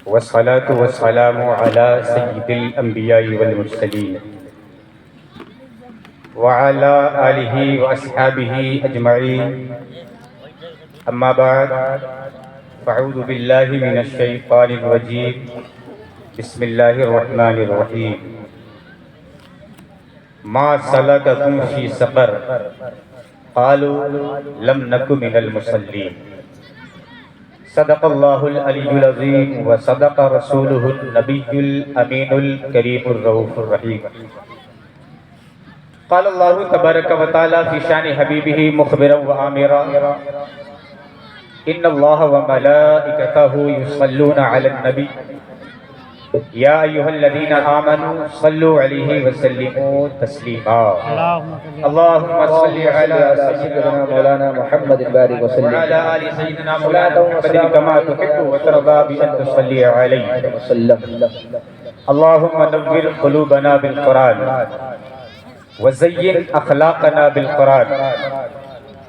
والصلاة والسلام على سيد الأنبياء والمرسلين وعلى آله وأصحابه أجمعين. أما بعد فأعوذ بالله من الشيطان الرجيم. بسم الله الرحمن الرحيم. ما سلككم في سقر قالوا لم نك من المصلين. صدق الله العلي العظيم وصدق رسوله النبي الأمين الكريم الرؤوف الرحيم. قال الله تبارك وتعالى في شان حبيبه مخبرا وآمرا إن الله وملائكته يصلون على النبي يا أيها الذين آمنوا صلوا عليه وسلموا تسليما. اللهم صل على سيدنا مولانا محمد البارك وسلم وعلى آل سيدنا مولانا محمد كما تحب وترضى بأن تصلي عليه وسلم. اللهم نور قلوبنا بالقرآن وزين أخلاقنا بالقرآن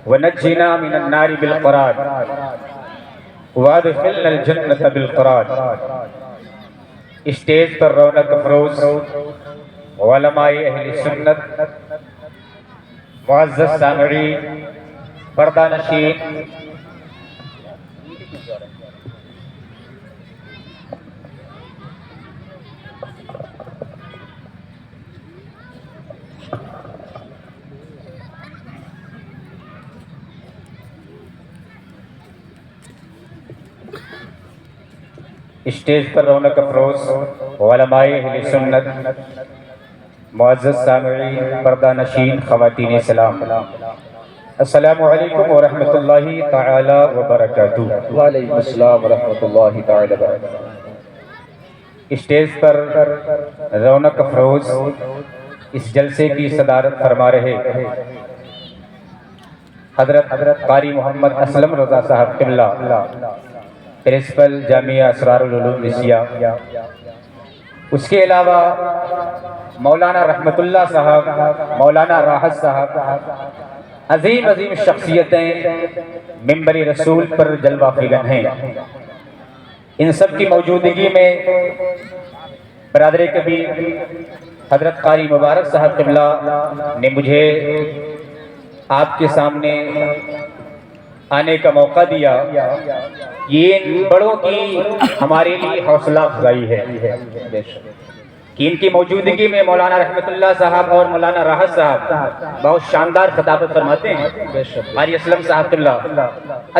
ونجنا من النار بالقرآن وادخلنا الجنة بالقرآن. اسٹیج پر رونق افروز علماء اہل سنت، معزز سامعین، پردہ نشین، اسٹیج پر رونق افروز علماء اہل سنت، معزز سامعین، پردہ نشین، خواتین اسلام، السلام علیکم ورحمۃ اللہ تعالی وبرکاتہ. وعلیکم السلام ورحمۃ اللہ تعالی وبرکاتہ. اسٹیج پر رونق افروز اس جلسے کی صدارت فرما رہے حضرت قاری محمد اسلم رضا صاحب قبلہ، پرنسپل جامعہ اسرار العلوم نسیہ. اس کے علاوہ مولانا رحمت اللہ صاحب، مولانا راحت صاحب، عظیم عظیم شخصیتیں منبر رسول پر جلوہ افغن ہیں. ان سب کی موجودگی میں برادر کبیر حضرت قاری مبارک صاحب قبلہ نے مجھے آپ کے سامنے آنے کا موقع دیا. یہ بڑوں کی ہمارے لیے حوصلہ افزائی ہے کہ ان کی موجودگی میں مولانا رحمت اللہ صاحب اور مولانا راحت صاحب بہت شاندار خطابت فرماتے ہیں. قاری اسلم صاحب قبلہ،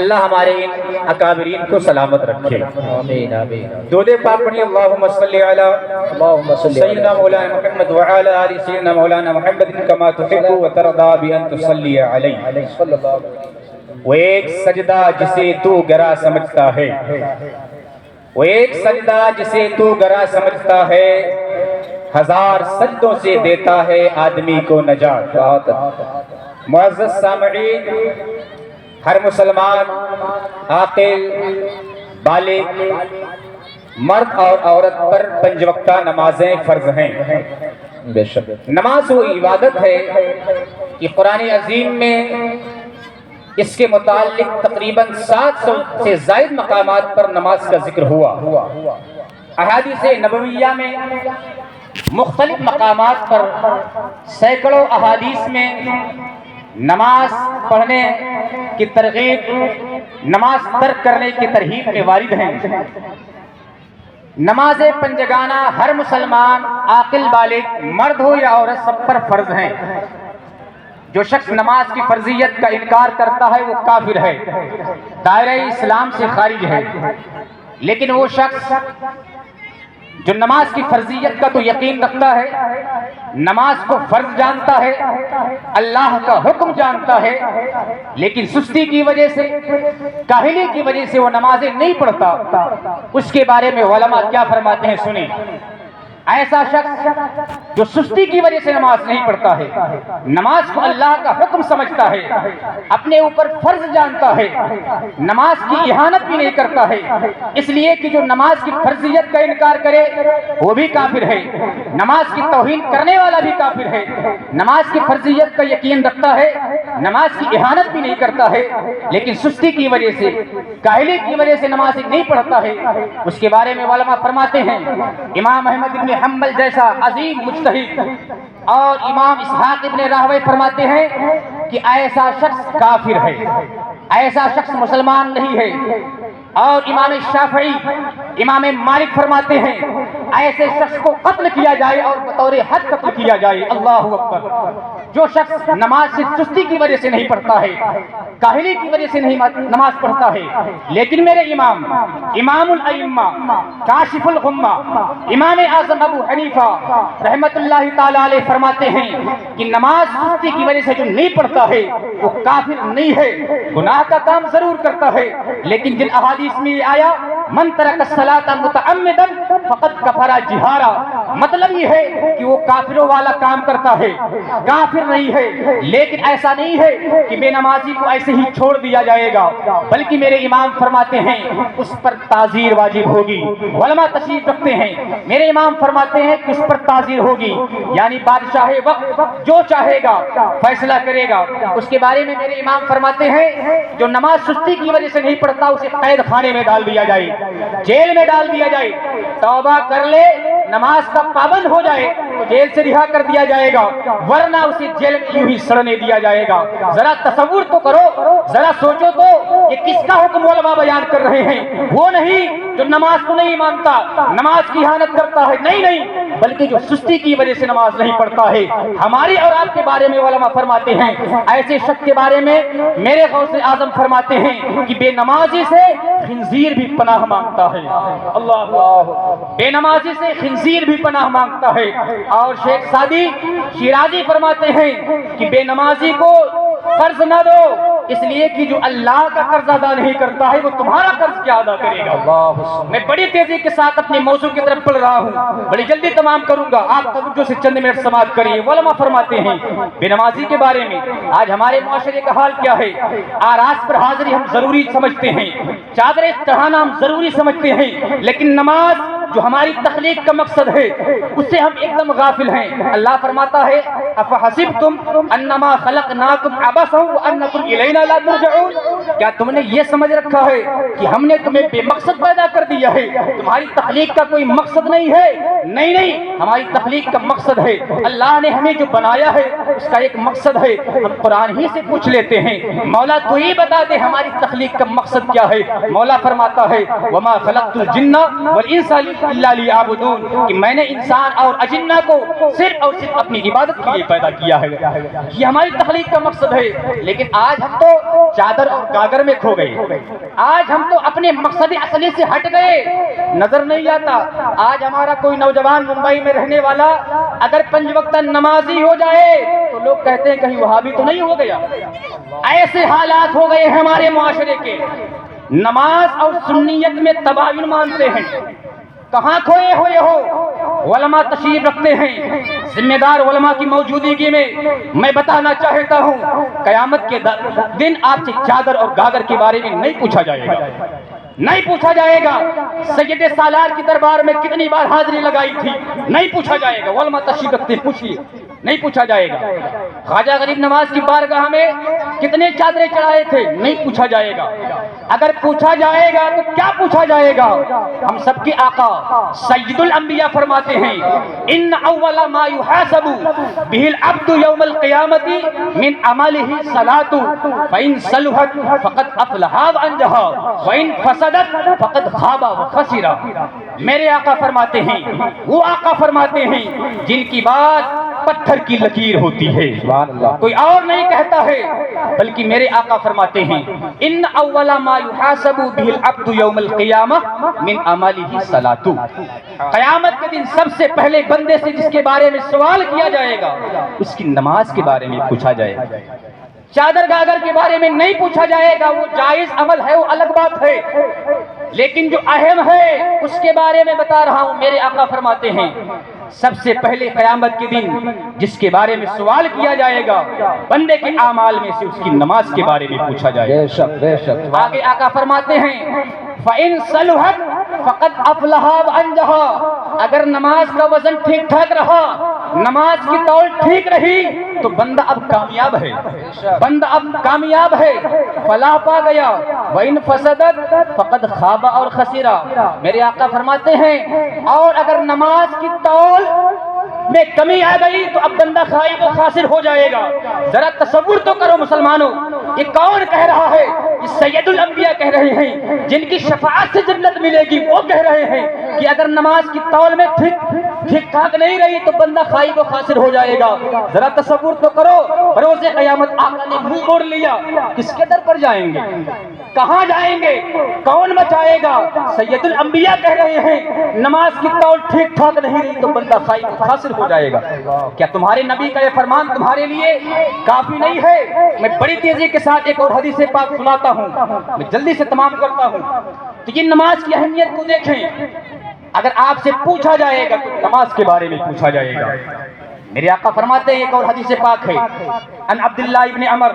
اللہ ہمارے ان اکابرین کو سلامت رکھے. آمین آمین. درود پاک پڑھیں. اللہم صلی علی سیدنا مولانا محمد وعلی آل سیدنا مولانا محمد کما تحب وترضى بأن تصلی علیہ. وہ ایک سجدہ جسے تو گرا سمجھتا ہے، وہ ایک سجدہ جسے تو گرا سمجھتا ہے، ہزار سجدوں سے دیتا ہے آدمی کو نجات. معزز سامعین، ہر مسلمان عاقل بالغ مرد اور عورت پر 5 وقتہ نمازیں فرض ہیں. بے شک نماز وہ عبادت ہے کہ قرآن عظیم میں اس کے متعلق تقریباً 700 سے زائد مقامات پر نماز کا ذکر ہوا. احادیث نبویہ میں مختلف مقامات پر سینکڑوں احادیث میں نماز پڑھنے کی ترغیب، نماز ترک کرنے کی ترہیب میں وارد ہیں. نماز پنجگانہ ہر مسلمان عاقل بالغ مرد ہو یا عورت سب پر فرض ہیں. جو شخص نماز کی فرضیت کا انکار کرتا ہے وہ کافر ہے، دائرہ اسلام سے خارج ہے. لیکن وہ شخص جو نماز کی فرضیت کا تو یقین رکھتا ہے، نماز کو فرض جانتا ہے، اللہ کا حکم جانتا ہے، لیکن سستی کی وجہ سے، کاہلی کی وجہ سے وہ نمازیں نہیں پڑھتا، اس کے بارے میں علماء کیا فرماتے ہیں سنیں. ایسا شخص جو سستی کی وجہ سے نماز نہیں پڑھتا ہے، نماز کو اللہ کا حکم سمجھتا ہے، اپنے اوپر فرض جانتا ہے، نماز کی اہانت بھی نہیں کرتا ہے، اس لیے کہ جو نماز کی فرضیت کا انکار کرے وہ بھی کافر ہے، نماز کی توہین کرنے والا بھی کافر ہے، نماز کی فرضیت کا یقین رکھتا ہے، نماز کی اہانت بھی نہیں کرتا ہے، لیکن سستی کی وجہ سے، کاہلی کی وجہ سے نماز نہیں پڑھتا ہے، اس کے بارے میں علماء فرماتے ہیں، امام احمد ابن حنبل جیسا عظیم مجتہد اور امام اسحاق ابن راہوی فرماتے ہیں کہ ایسا شخص کافر ہے، ایسا شخص مسلمان نہیں ہے، اور امام شافعی، امام مالک فرماتے ہیں ایسے شخص کو قتل کیا جائے اور بطور حد قتل کیا جائے۔ اللہ اکبر۔ جو شخص نماز سے سستی کی وجہ سے نہیں پڑھتا ہے، کاہلی کی وجہ سے نہیں نماز پڑھتا ہے، لیکن میرے امام الائمہ کاشف الغمہ امام اعظم ابو حنیفہ رحمت اللہ تعالی علیہ فرماتے ہیں کہ نماز سستی کی وجہ سے جو نہیں پڑھتا ہے وہ کافر نہیں ہے، گناہ کا کام ضرور کرتا ہے، لیکن جن احادیث میں یہ آیا من ترک الصلاۃ متعمدا فقد کفر جہارا، مطلب یہ ہے کہ وہ کافروں والا کام کرتا ہے، کافر نہیں ہے، لیکن ایسا نہیں ہے کہ بے نمازی کو ایسے ہی چھوڑ دیا جائے گا، بلکہ میرے امام فرماتے ہیں اس پر تعزیر واجب ہوگی۔ علماء تشریف رکھتے ہیں، میرے امام فرماتے ہیں کہ اس پر تعزیر ہوگی، یعنی بادشاہ وقت جو چاہے گا فیصلہ کرے گا۔ اس کے بارے میں میرے امام فرماتے ہیں جو نماز سستی کی وجہ سے نہیں پڑھتا اسے قید خانے میں ڈال دیا جائے، جیل میں ڈال دیا جائے، توبہ کر لے نماز کا پابند ہو جائے تو جیل سے رہا کر دیا جائے گا، ورنہ اسے جیل میں یوں ہی سڑنے دیا جائے گا۔ ذرا تصور تو کرو، ذرا سوچو تو یہ کس کا حکم علماء بیان کر رہے ہیں؟ وہ نہیں جو نماز کو نہیں مانتا، نماز کی اہانت کرتا ہے، نہیں، بلکہ جو سستی کی وجہ سے نماز نہیں پڑھتا ہے۔ ہماری اور آپ کے بارے میں علماء فرماتے ہیں ایسے شخص کے بارے میں میرے غوث اعظم فرماتے ہیں کہ بے نمازی سے خنزیر بھی پناہ مانگتا ہے۔ اللہ، بے نمازی سے خنزیر بھی پناہ مانگتا ہے۔ اور شیخ سعدی شیرازی فرماتے ہیں کہ بے نمازی کو قرض نہ دو، اس لیے کہ جو اللہ کا قرض ادا نہیں کرتا ہے وہ تمہارا قرض کیا ادا کرے گا۔ میں بڑی تیزی کے ساتھ اپنے موضوع کی طرف بڑھ رہا ہوں، بڑی جلدی تمام کروں گا، آپ توجہ سے چند منٹ سماعت کریے۔ علماء فرماتے ہیں بے نمازی کے بارے میں آج ہمارے معاشرے کا حال کیا ہے؟ آراس پر حاضری ہم ضروری سمجھتے ہیں، چادریں چڑھانا ہم ضروری سمجھتے ہیں، لیکن نماز جو ہماری تخلیق کا مقصد ہے اس سے ہم ایک دم غافل ہیں۔ اللہ فرماتا ہے افحسبتم انما خلقناکم عبثا وانکم الینا لا ترجعون، کیا تم نے یہ سمجھ رکھا ہے کہ ہم نے تمہیں بے مقصد پیدا کر دیا ہے، تمہاری تخلیق کا کوئی مقصد نہیں ہے؟ نہیں، ہماری تخلیق کا مقصد ہے، اللہ نے ہمیں جو بنایا ہے اس کا ایک مقصد ہے۔ ہم قرآن ہی سے پوچھ لیتے ہیں مولا تو ہی بتا دے ہماری تخلیق کا مقصد کیا ہے۔ مولا فرماتا ہے وما خلقت الجن والانس الا لیعبدون، کہ میں نے انسان اور اجنہ کو صرف اور صرف اپنی عبادت کے لیے پیدا کیا ہے، یہ ہماری تخلیق کا مقصد ہے۔ لیکن آج ہم تو چادر اور گاگر میں کھو گئے، آج ہم تو اپنے مقصد اصلی سے ہٹ گئے، نظر نہیں آتا۔ آج ہمارا کوئی نوجوان ممبئی میں رہنے والا اگر 5 وقت نمازی ہو جائے تو لوگ کہتے ہیں کہیں وہابی تو نہیں ہو گیا۔ ایسے حالات ہو گئے ہمارے معاشرے کے، نماز اور سنیت میں تباین مانتے ہیں۔ کہاں کھوئے ہوئے ہو؟ علماء تشریف رکھتے ہیں، ذمہ دار علماء کی موجودگی میں بتانا چاہتا ہوں قیامت کے دن آپ سے چادر اور گاگر کے بارے میں نہیں پوچھا جائے گا، نہیں پوچھا جائے گا سید سالار کی دربار میں کتنی بار حاضری لگائی تھی، نہیں پوچھا جائے گا۔ علماء تشریف رکھتے ہیں، پوچھیے، نہیں پوچھا جائے گا۔ خواجہ غریب نواز کی بارگاہ میں کتنے چادریں چڑھائے تھے، نہیں پوچھا جائے گا۔ اگر پوچھا جائے گا تو کیا پوچھا جائے گا؟ ہم سب کے آقا سید الانبیاء فرماتے ہیں ان اول ما يحاسب به العبد يوم القيامة من عمله صلاة فإن صلحت فقد افلح وانجح وإن فسدت فقد خاب وخسر۔ میرے آقا فرماتے ہیں، وہ آقا فرماتے ہیں جن کی بات پتھر کی لکیر ہوتی ہے، کوئی اور نہیں کہتا ہے بلکہ میرے آقا فرماتے ہیں ان اول ما يحاسب به العبد يوم القيامة من عمله صلاة، قیامت کے دن سب سے پہلے بندے سے جس کے بارے میں سوال کیا جائے گا اس کی نماز کے بارے میں پوچھا جائے گا۔ چادر گاگر کے بارے میں نہیں پوچھا جائے گا، وہ جائز عمل ہے، وہ الگ بات ہے، لیکن جو اہم ہے اس کے بارے میں بتا رہا ہوں۔ میرے آقا فرماتے ہیں سب سے پہلے قیامت کے دن جس کے بارے میں سوال کیا جائے گا بندے کے اعمال میں سے اس کی نماز کے بارے میں پوچھا جائے گا۔ بے شک بے شک، آگے آقا فرماتے ہیں فَإِن صَلُحَتْ فَقَدْ أَفْلَحَ وَأَنجَحَ، اگر نماز کا وزن ٹھیک ٹھاک رہا، نماز کی تول ٹھیک رہی تو بندہ اب کامیاب ہے، بندہ اب کامیاب ہے، فلاح پا گیا۔ وَإِن فَسَدَتْ فَقَدْ خَابَ اور خَسِرَ، میرے آقا فرماتے ہیں اور اگر نماز کی تول میں کمی آ گئی تو اب بندہ خائب و خاسر ہو جائے گا۔ ذرا تصور تو کرو مسلمانوں، یہ کون کہہ رہا ہے؟ یہ سید الانبیاء کہہ رہے ہیں، جن کی شفاعت سے جنت ملے گی، وہ کہہ رہے ہیں کہ اگر نماز کی تول میں ٹھیک ٹھاک نہیں رہی تو بندہ خائب و خاسر ہو جائے گا۔ ذرا تصور تو کرو، روز قیامت آقا نے منہ موڑ لیا، کس کے در پر جائیں گے؟ کہاں جائیں گے؟ کون بچائے گا؟ سید الانبیاء کہہ رہے ہیں نماز کی تول ٹھیک ٹھاک نہیں رہی تو بندہ خائب و خاسر ہو جائے گا۔ کیا تمہارے نبی کا یہ فرمان تمہارے لیے کافی نہیں ہے؟ میں بڑی تیزی کے ساتھ ایک اور حدیث پاک سناتا ہوں، میں جلدی سے تمام کرتا ہوں۔ تو یہ نماز کی اہمیت کو دیکھیں، اگر آپ سے پوچھا جائے گا تو نماز کے بارے میں پوچھا جائے گا۔ میرے آقا فرماتے ہیں ایک اور حدیث پاک ہے، ان عبداللہ ابن عمر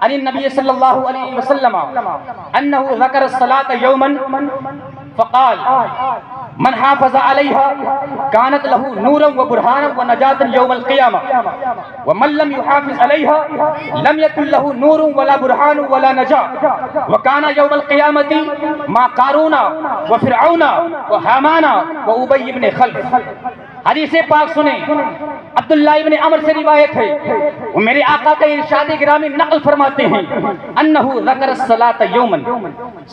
عن النبی صلی اللہ علیہ وسلم انہ ذکر الصلاة یوما فقال من حافظ علیها كانت له نورا وبرهانا ونجاة يوم القيامة ومن لم يحافظ عليها لم يكن له نور ولا برهان ولا نجاة وكان يوم القيامة مع قارون وفرعون وهامان وأبي بن خلف۔ حدیث پاک سنیں، عبداللہ ابن عمر سے روایت ہے، وہ میرے آقا کا ارشاد گرامی نقل فرماتے ہیں، انہو ذکر الصلاة یوما،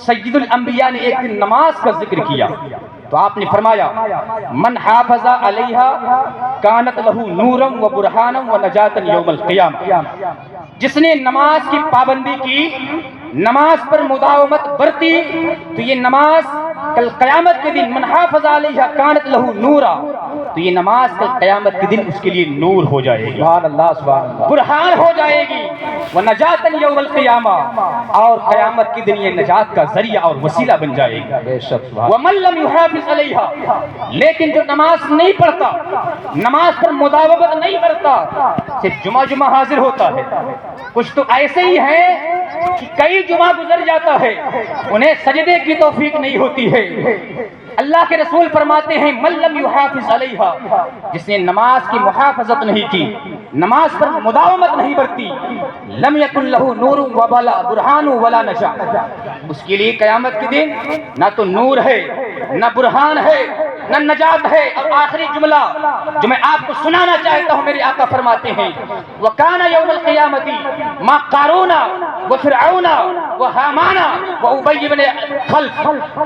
سید الانبیاء نے ایک دن نماز کا ذکر کیا تو آپ نے فرمایا من حافظ علیہا کانت لہو نورا و برہانا و نجاتا یوم القیامہ، جس نے نماز کی پابندی کی، نماز پر مداومت برتی تو یہ نماز کل قیامت کے دن من حافظ علیہا کانت لہو نورا، تو یہ نماز کل قیامت کے دن اس کے لیے نور ہو جائے گی، سبحان اللہ سبحان اللہ، برہان ہو جائے گی، وَنَجَاتًا یوم القیامہ، اور قیامت کے دن یہ نجات کا ذریعہ اور وسیلہ بن جائے گی۔ بے شک سبحان وَمَن لَّمْ يُحَافِظْ عَلَيْهَا، لیکن جو نماز نہیں پڑھتا، نماز پر مداومت نہیں کرتا، صرف جمعہ حاضر ہوتا ہے۔ کچھ تو ایسے ہی ہیں کہ کئی جمعہ گزر جاتا ہے انہیں سجدے کی توفیق نہیں ہوتی ہے۔ اللہ کے رسول فرماتے ہیں من لم یحافظ علیہا، جس نے نماز کی محافظت نہیں کی، نماز پر مداومت نہیں برتی، لم یکن لہ نور ولا برہان ولا نجاۃ، اس کے لیے قیامت کے دن نہ تو نور ہے، نہ برہان ہے، نہ نجات ہے۔ اور آخری جملہ جو میں آپ کو سنانا چاہتا ہوں، میرے آقا فرماتے ہیں وَكَانَ يَوْمَ الْقِيَامَةِ مَا قَارُونَ وَفِرْعَوْنَ وَهَامَانَ وَأُبَيِّ بْنِ خَلْف،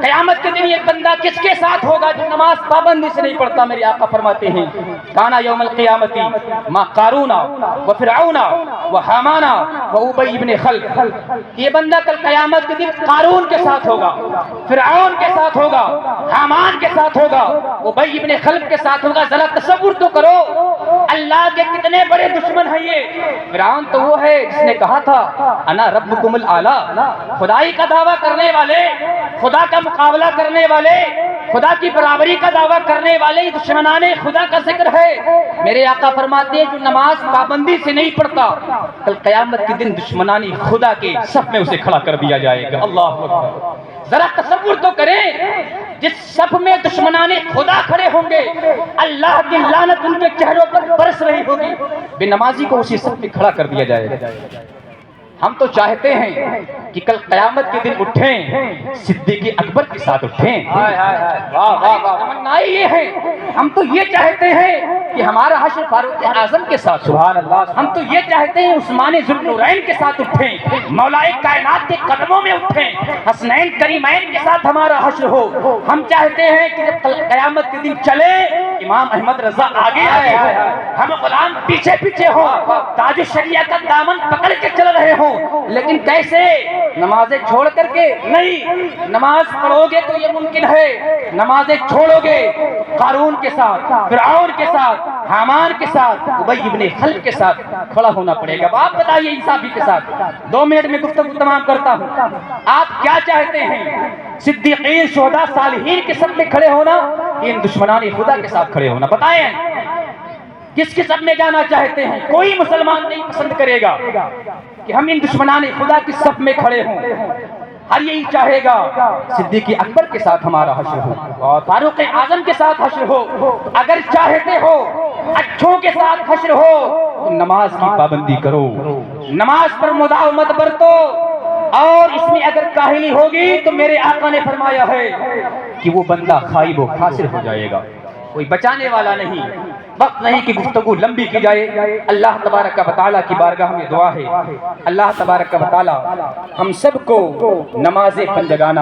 قیامت کے دن یہ بندہ کس کے ساتھ ہوگا جو نماز پابندی سے نہیں پڑھتا؟ میرے آقا فرماتے ہیں کانا یوم القیامتی ما قارون وفرعون وحامان وابی بن خلف، یہ بندہ کل قیامت کے دن قارون کے ساتھ ہوگا، فرعون کے ساتھ ہوگا، حامان کے ساتھ ہوگا، ابی بن خلف کے ساتھ ہوگا۔ ذرا تصور تو کرو اللہ کے کتنے بڑے دشمن ہیں یہ۔ فرعون تو وہ ہے جس نے کہا تھا انا ربکم الاعلی، خدائی کا دعویٰ کرنے والے، خدا کا مقابلہ کرنے والے، خدا کی برابری کا دعویٰ کرنے والے دشمنان خدا کا ذکر ہے۔ میرے آقا فرماتے ہیں جو نماز پابندی سے نہیں پڑھتا کل قیامت کے دن دشمنان خدا کے صف میں اسے کھڑا کر دیا جائے گا۔ اللہ اکبر، ذرا تصور تو کریں جس صف میں دشمنان خدا کھڑے ہوں گے، اللہ کی لعنت ان کے چہروں پر برس رہی ہوگی، بے نمازی کو اسی صف میں کھڑا کر دیا جائے گا۔ ہم تو چاہتے ہیں کہ کل قیامت کے دن اٹھیں صدیق اکبر کے ساتھ اٹھیں، تمنا یہ ہے، ہم تو یہ چاہتے ہیں کہ ہمارا حشر فاروق اعظم کے ساتھ، سبحان اللہ، ہم تو یہ چاہتے ہیں عثمان ذوالنورین کے ساتھ اٹھیں، مولا کائنات کے قدموں میں اٹھیں، حسنین کریمین کے ساتھ ہمارا حشر ہو۔ ہم چاہتے ہیں کہ جب قیامت کے دن چلے امام احمد رضا آگے آئے، ہم غلام پیچھے پیچھے ہوں، تاج الشریعہ کا دامن پکڑ کے چل رہے ہوں، لیکن کیسے؟ نمازیں چھوڑ کر کے نہیں، نماز پڑھو گے تو یہ ممکن ہے، نمازیں چھوڑو گے قارون کے ساتھ، فرعون کے ساتھ، حامان کے ساتھ، ابی بن خلف کے ساتھ کھڑا ہونا پڑے گا۔ آپ بتائیے انصافی کے ساتھ، 2 منٹ میں گفتگو تمام کرتا ہوں، آپ کیا چاہتے ہیں؟ صدیقین، شہداء، صالحین کے سب میں کھڑے ہونا کہ ان دشمنان خدا کے ساتھ کھڑے ہونا. بتائیں کس کے صف میں جانا چاہتے ہیں؟ کوئی مسلمان نہیں پسند کرے گا کہ ہم ان دشمنان خدا کی صف میں کھڑے ہوں. ہر یہی چاہے گا صدیق اکبر کے ساتھ ہمارا حشر ہو اور فاروق اعظم کے ساتھ حشر ہو. اگر چاہتے ہو اچھوں کے ساتھ حشر ہو تو نماز کی پابندی کرو، نماز پر مداومت برتو. اور اس میں اگر کاہلی ہوگی تو میرے آقا نے فرمایا ہے کہ وہ بندہ خائب و خاسر ہو جائے گا، کوئی بچانے والا نہیں. وقت نہیں کہ گفتگو لمبی کی جائے. اللہ تبارک و تعالیٰ کی بارگاہ میں دعا ہے اللہ تبارک و تعالیٰ ہم سب کو نماز پنجگانہ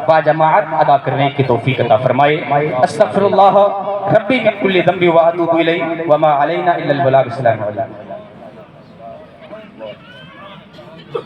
با جماعت ادا کرنے کی توفیق عطا فرمائے. استغفر اللہ ربی من کل ذنب و اتوب الیہ وما علینا الا البلاغ. السلام علیکم.